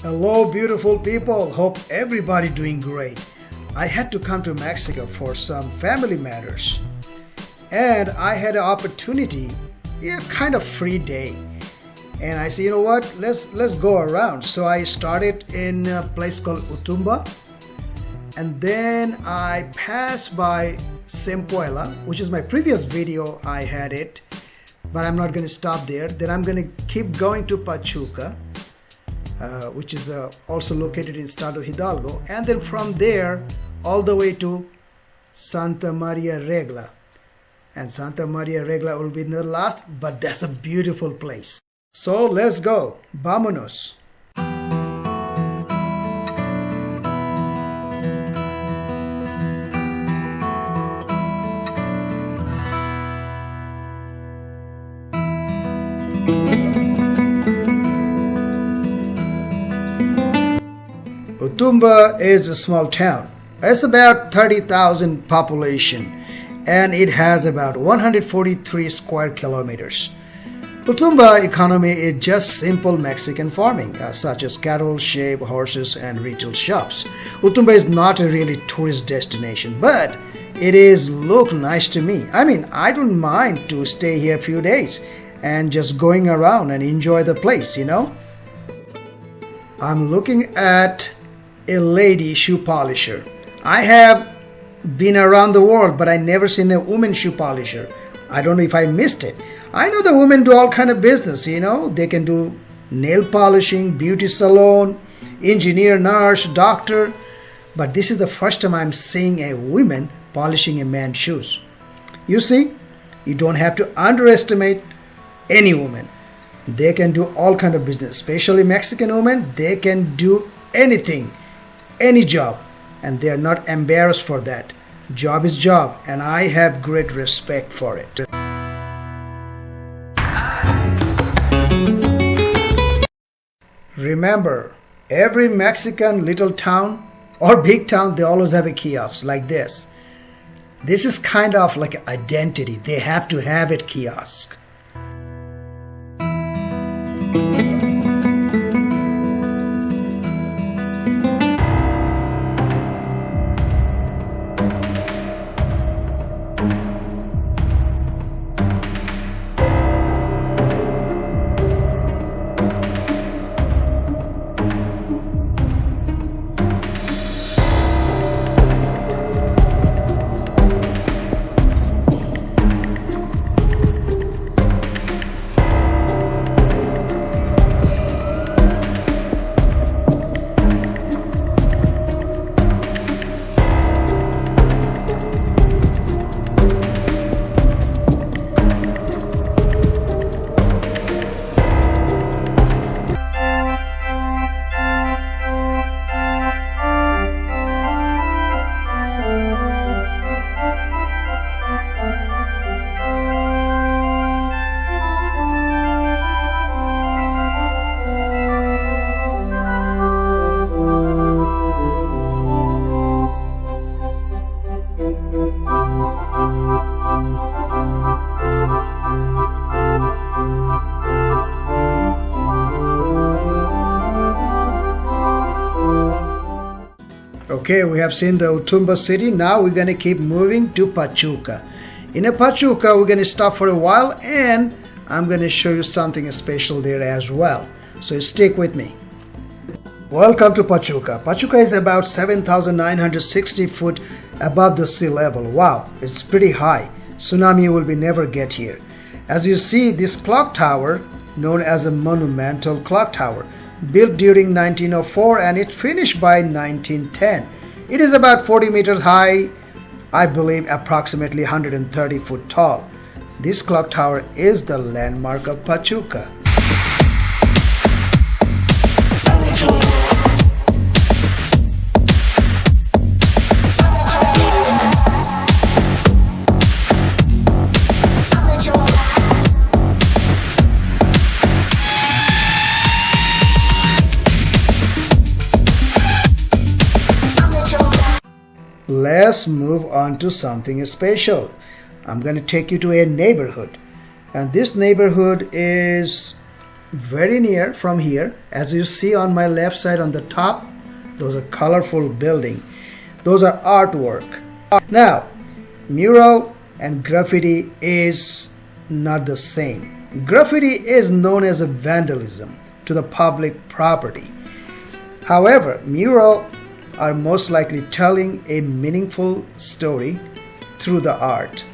Hello, beautiful people. Hope everybody doing great. I had to come to Mexico for some family matters, and I had an opportunity, kind of free day, and I said, you know what? Let's go around. So I started in a place called Otumba, and then I passed by Sempuela, which is my previous video. I had it, but I'm not going to stop there. Then I'm going to keep going to Pachuca, which is also located in Estado Hidalgo, and then from there all the way to Santa Maria Regla. And Santa Maria Regla will be in the last, but that's a beautiful place. So let's go. Vámonos. Otumba is a small town. It's about 30,000 population, and it has about 143 square kilometers. Otumba economy is just simple Mexican farming, such as cattle, sheep, horses, and retail shops. Otumba is not a really tourist destination, but it is look nice to me. I mean, I don't mind to stay here a few days and just going around and enjoy the place, I'm looking at a lady shoe polisher. I have been around the world, but I never seen a woman shoe polisher. I don't know if I missed it. I know the women do all kind of business, They can do nail polishing, beauty salon, engineer, nurse, doctor. But this is the first time I'm seeing a woman polishing a man's shoes. You see, you don't have to underestimate any woman. They can do all kind of business, especially Mexican women. They can do anything, any job, and they're not embarrassed for that. Job is job, and I have great respect for it. Remember, every Mexican little town or big town, they always have a kiosk like this. This is kind of like an identity. They have to have it kiosk. Okay, we have seen the Otumba city. Now we're going to keep moving to Pachuca. In Pachuca, we're going to stop for a while, and I'm going to show you something special there as well. So stick with me. Welcome to Pachuca. Pachuca is about 7,960 foot above the sea level. Wow, it's pretty high. Tsunami will be never get here. As you see, this clock tower, known as a monumental clock tower, built during 1904 and it finished by 1910. It is about 40 meters high, I believe approximately 130 foot tall. This clock tower is the landmark of Pachuca. Let's move on to something special. I'm going to take you to a neighborhood. And this neighborhood is very near from here. As you see on my left side on the top, those are colorful building. Those are artwork. Now, mural and graffiti is not the same. Graffiti is known as a vandalism to the public property. However, mural are most likely telling a meaningful story through the art.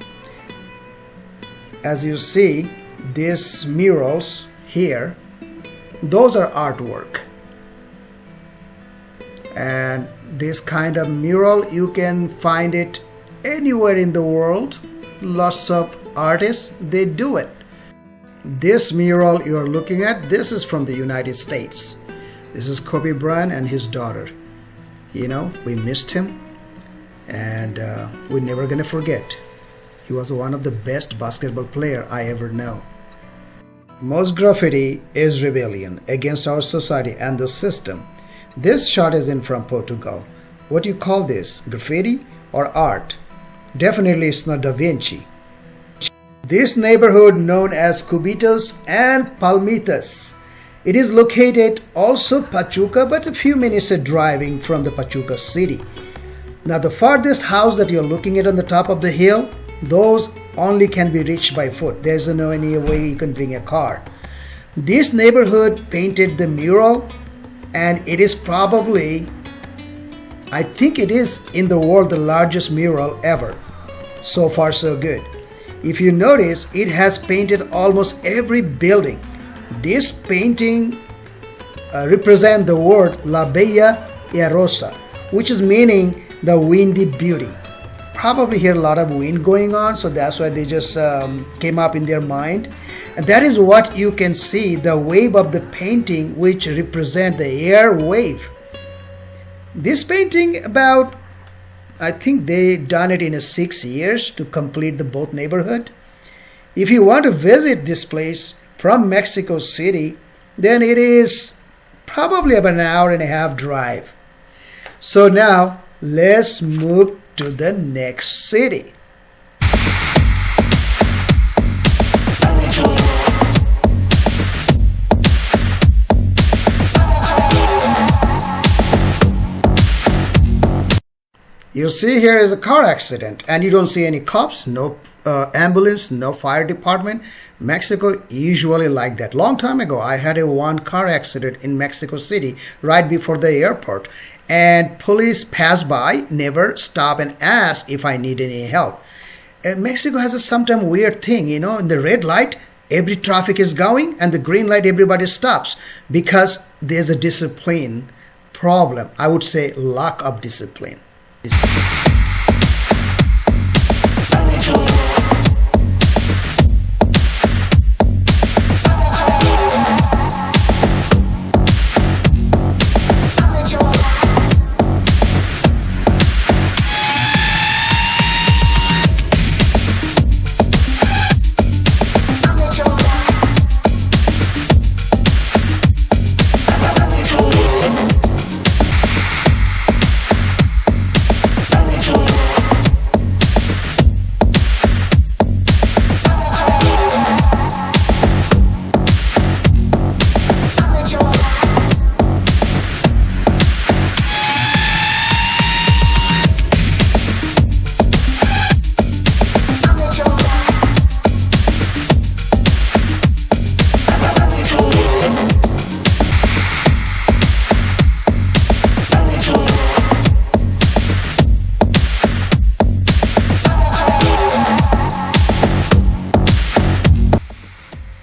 As you see, these murals here, those are artwork. And this kind of mural, you can find it anywhere in the world. Lots of artists, they do it. This mural you are looking at, this is from the United States. This is Kobe Bryant and his daughter. You know, we missed him, and we're never gonna forget. He was one of the best basketball player I ever know. Most graffiti is rebellion against our society and the system. This shot is in from Portugal. What do you call this? Graffiti or art? Definitely it's not Da Vinci. This neighborhood known as Cubitos and Palmitas. It is located also Pachuca, but a few minutes of driving from the Pachuca city. Now the farthest house that you're looking at on the top of the hill, those only can be reached by foot. There's no any way you can bring a car. This neighborhood painted the mural, and it is probably, I think it is in the world the largest mural ever. So far so good. If you notice, it has painted almost every building. This painting represents the word La Bella y Rosa, which is meaning the windy beauty. Probably hear a lot of wind going on, so that's why they just came up in their mind. And that is what you can see, the wave of the painting, which represent the air wave. This painting about, I think they done it in 6 years to complete the both neighborhood. If you want to visit this place from Mexico City, then it is probably about an hour and a half drive. So now let's move to the next city. You see here is a car accident, and you don't see any cops, no ambulance, no fire department. Mexico usually like that. Long time ago, I had a one car accident in Mexico City right before the airport, and police passed by, never stop and ask if I need any help. Mexico has a sometimes weird thing, you know, in the red light, every traffic is going, and the green light, everybody stops because there's a discipline problem. I would say lack of discipline.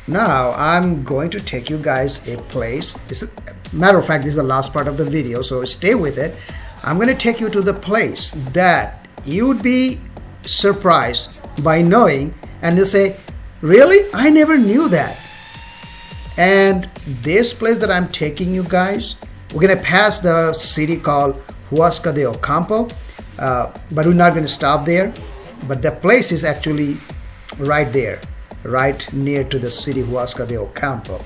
Now I'm going to take you guys a place. Matter of fact, this is the last part of the video, so stay with it. I'm going to take you to the place that you would be surprised by knowing, and you'll say, really? I never knew that. And this place that I'm taking you guys, we're going to pass the city called Huasca de Ocampo, but we're not going to stop there. But the place is actually right there, right near to the city Huasca de Ocampo.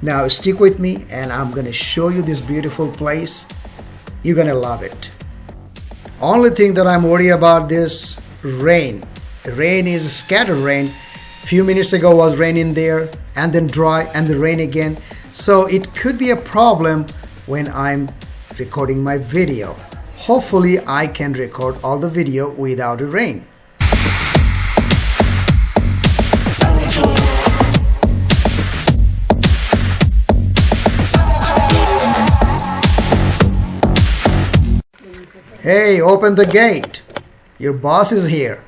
Now stick with me and I'm going to show you this beautiful place. You're going to love it. Only thing that I'm worried about this rain. Rain is scattered rain. Few minutes ago was raining there. and then dry and then rain again. So it could be a problem when I'm recording my video. Hopefully I can record all the video without a rain. Hey, open the gate. Your boss is here.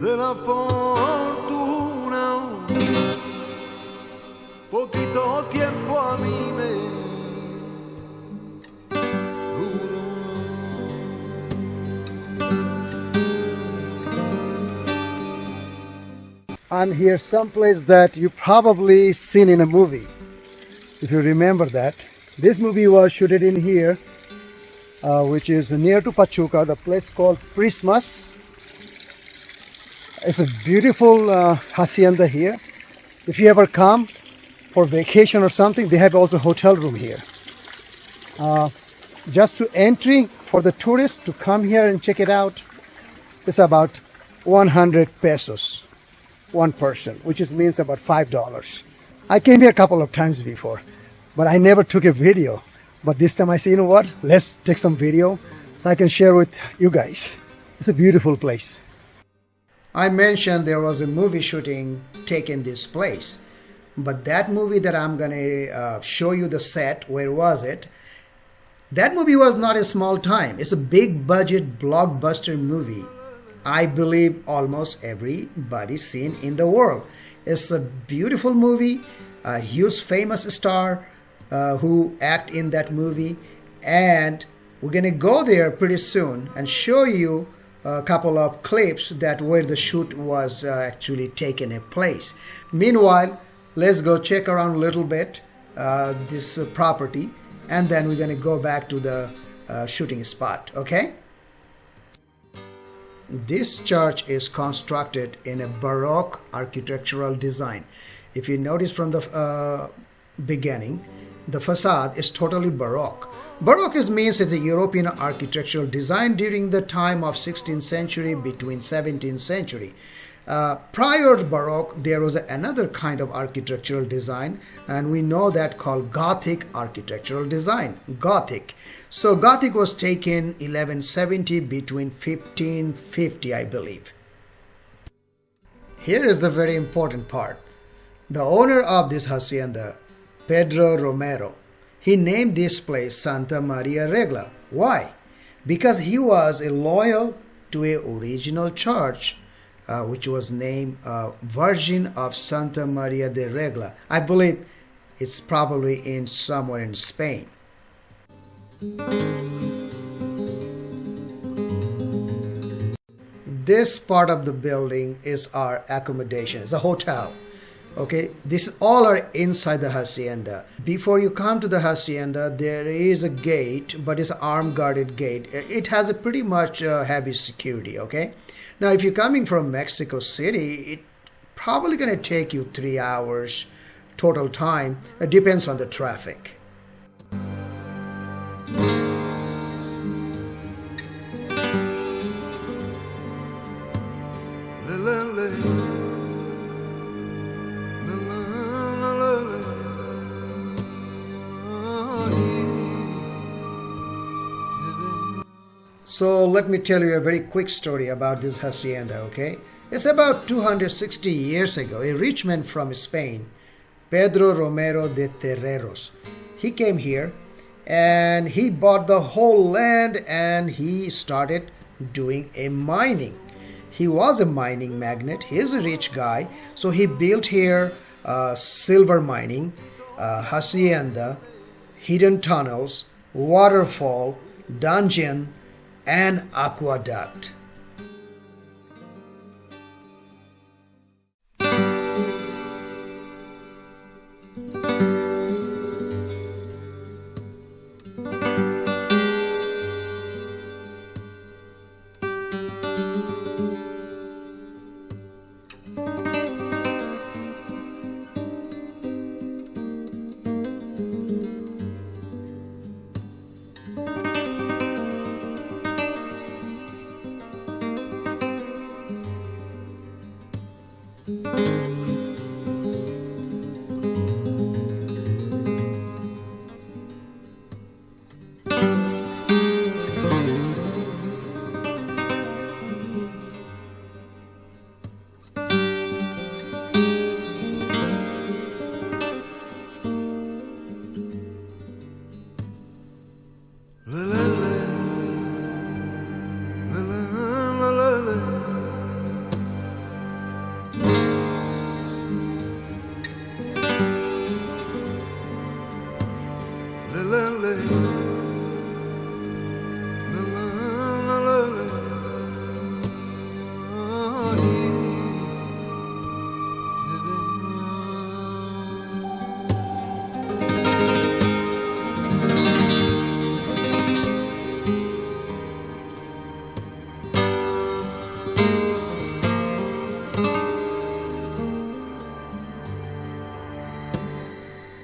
De la fortuna, poquito tiempo a mí me duró. I'm here someplace that you probably seen in a movie. If you remember that. This movie was shot in here, which is near to Pachuca, the place called Christmas. It's a beautiful hacienda here. If you ever come for vacation or something, they have also hotel room here. Just to entry for the tourists to come here and check it out, it's about 100 pesos, one person, which means about $5. I came here a couple of times before, but I never took a video. But this time I say, you know what, let's take some video so I can share with you guys. It's a beautiful place. I mentioned there was a movie shooting taken this place, but that movie that I'm gonna show you the set, where was it? That movie was not a small time. It's a big budget blockbuster movie. I believe almost everybody's seen in the world. It's a beautiful movie, a huge famous star who act in that movie, and we're gonna go there pretty soon and show you a couple of clips that where the shoot was actually taken place. Meanwhile, let's go check around a little bit this property, and then we're gonna go back to the shooting spot. Okay? This church is constructed in a Baroque architectural design. If you notice from the beginning, the facade is totally Baroque. Baroque means it's a European architectural design during the time of 16th century between 17th century. Prior to Baroque, there was another kind of architectural design, and we know that called Gothic architectural design. Gothic. So Gothic was taken 1170 between 1550, I believe. Here is the very important part. The owner of this hacienda, Pedro Romero, he named this place Santa Maria Regla. Why? Because he was a loyal to a original church which was named Virgin of Santa Maria de Regla. I believe it's probably in somewhere in Spain. This part of the building is our accommodation. It's a hotel. Okay, this all are inside the hacienda. Before you come to the hacienda, there is a gate, but it's an armed guarded gate. It has a pretty much heavy security. Okay, now if you're coming from Mexico City, it probably gonna take you 3 hours total time. It depends on the traffic. Le, le, le. Le, le, le, le. So let me tell you a very quick story about this hacienda, okay? It's about 260 years ago, a rich man from Spain, Pedro Romero de Terreros. He came here and he bought the whole land and he started doing a mining. He was a mining magnate. He's a rich guy. So he built here silver mining, hacienda, hidden tunnels, waterfall, dungeon, and aqueduct.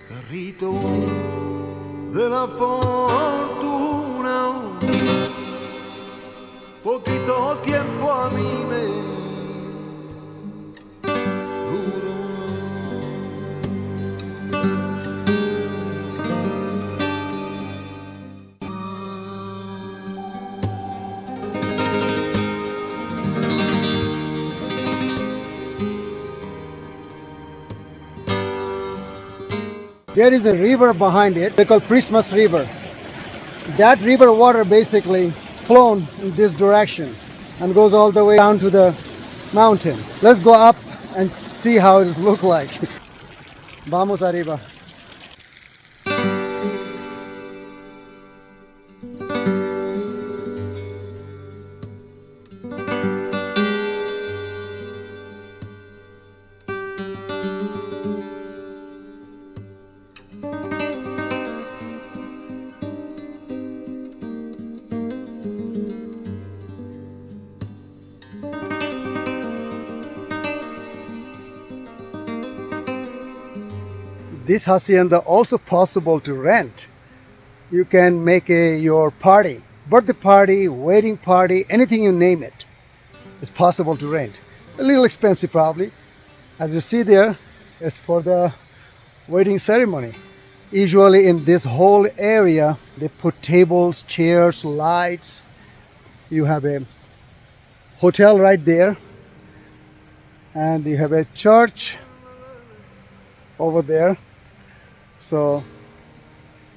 Carrito de la fortuna, poquito tiempo a mí me duró. There is a river behind it. They call Christmas River. That river water basically flown in this direction and goes all the way down to the mountain. Let's go up and see how it looks like. Vamos arriba. This hacienda also possible to rent. You can make your party, birthday party, wedding party, anything you name it. It's possible to rent. A little expensive probably. As you see there, it's for the wedding ceremony. Usually in this whole area, they put tables, chairs, lights. You have a hotel right there. And you have a church over there. So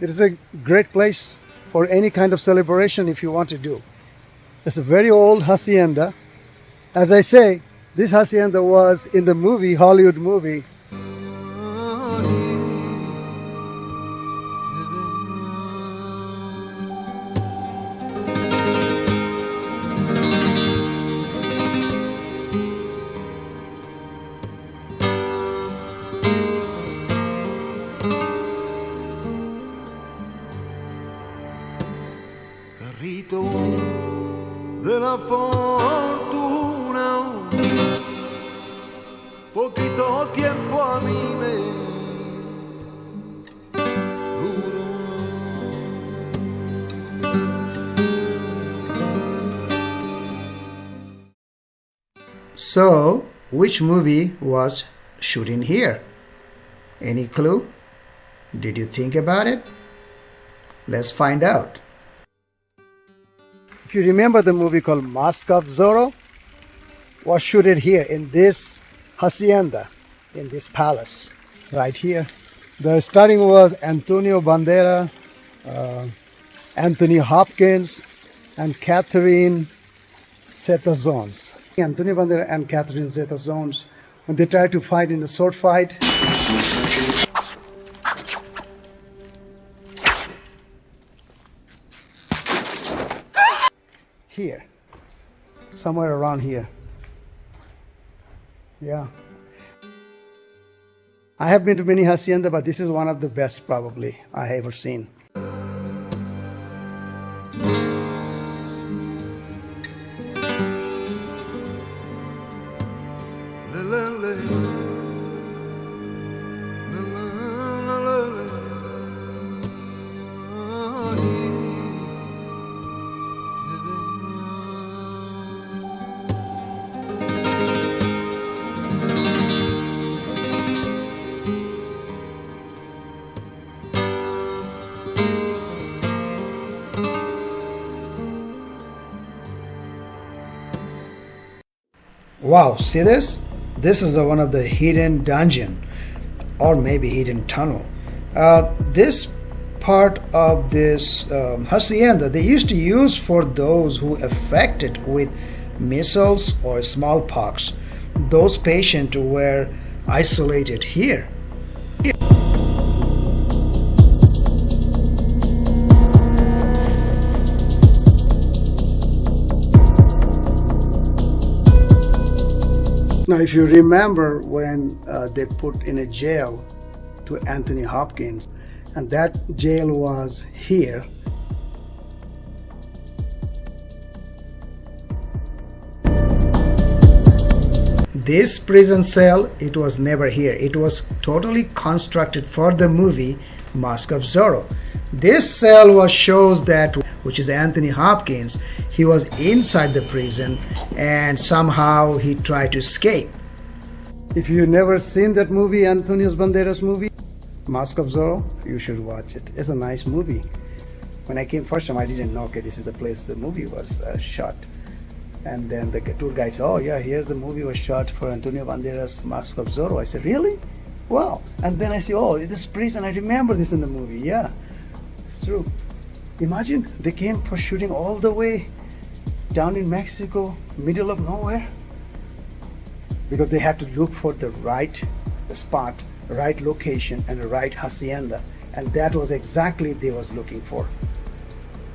it is a great place for any kind of celebration if you want to do. It's a very old hacienda. As I say, this hacienda was in the movie, Hollywood movie. poquito de la fortuna, poquito tiempo a mí me duró. So, which movie was shooting here? Any clue? Did you think about it? Let's find out. If you remember the movie called Mask of Zorro, was shooted here in this hacienda, in this palace, right here. The starting was Antonio Banderas, Anthony Hopkins, and Catherine Zeta-Jones. Antonio Banderas and Catherine Zeta-Jones, when they tried to fight in a sword fight. Here, somewhere around here. Yeah. I have been to many hacienda, but this is one of the best probably I have ever seen. Le, le, le. Le, le, le, le, le. Wow, see this? This is one of the hidden dungeon or maybe hidden tunnel. This part of this hacienda they used to use for those who affected with measles or smallpox. Those patients were isolated here. Now, if you remember when they put in a jail to Anthony Hopkins, and that jail was here. This prison cell, it was never here. It was totally constructed for the movie Mask of Zorro. This cell was shows that, which is Anthony Hopkins, he was inside the prison and somehow he tried to escape. If you never seen that movie, Antonio Banderas movie, Mask of Zorro, you should watch it. It's a nice movie. When I came first time, I didn't know, okay, this is the place the movie was shot. And then the tour guide said, oh yeah, here's the movie was shot for Antonio Banderas' Mask of Zorro. I said, really? Wow. And then I said, oh, this prison, I remember this in the movie. Yeah, it's true. Imagine they came for shooting all the way down in Mexico, middle of nowhere, because they had to look for the right spot, right location, and the right hacienda. And that was exactly they was looking for.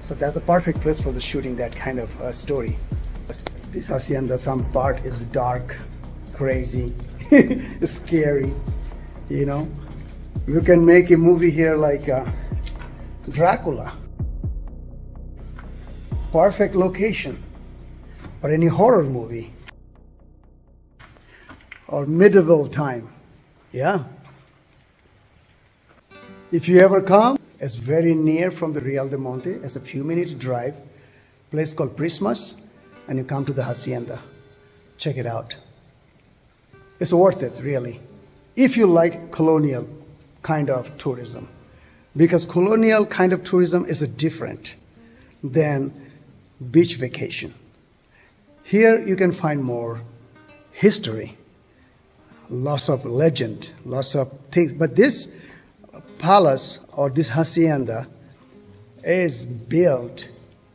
So that's a perfect place for the shooting that kind of story. This hacienda, some part is dark, crazy, scary, you know. You can make a movie here like Dracula. Perfect location. Or any horror movie. Or medieval time. Yeah. If you ever come, it's very near from the Real de Monte. It's a few minutes drive. Place called Prismas. And you come to the hacienda. Check it out. It's worth it, really. If you like colonial kind of tourism. Because colonial kind of tourism is different than beach vacation. Here you can find more history, lots of legend, lots of things. But this palace or this hacienda is built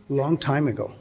long time ago.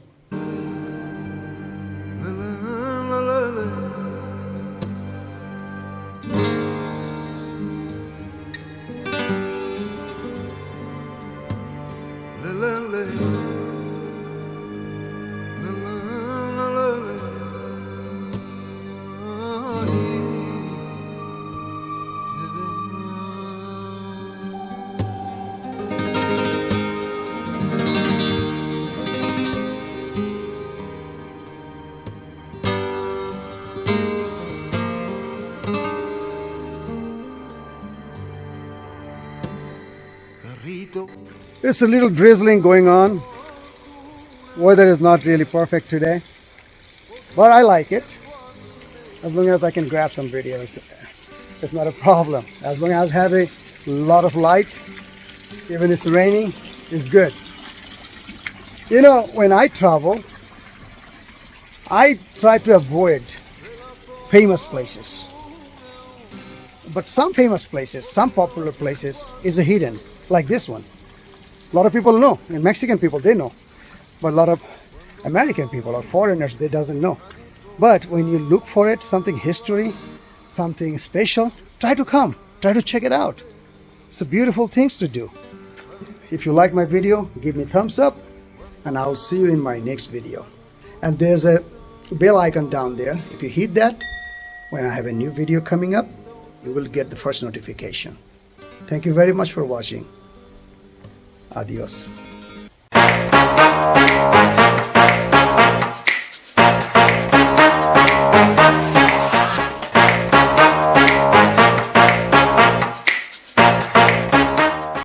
poquito. It's a little drizzling going on. Weather is not really perfect today, but I like it. As long as I can grab some videos, it's not a problem. As long as I have a lot of light, even it's raining, it's good. You know, when I travel, I try to avoid famous places. But some famous places, some popular places is hidden, like this one. A lot of people know, and Mexican people, they know. But a lot of American people or foreigners, they doesn't know. But when you look for it, something history, something special, try to come, try to check it out. It's a beautiful things to do. If you like my video, give me a thumbs up, and I'll see you in my next video. And there's a bell icon down there. If you hit that, when I have a new video coming up, you will get the first notification. Thank you very much for watching. Adios.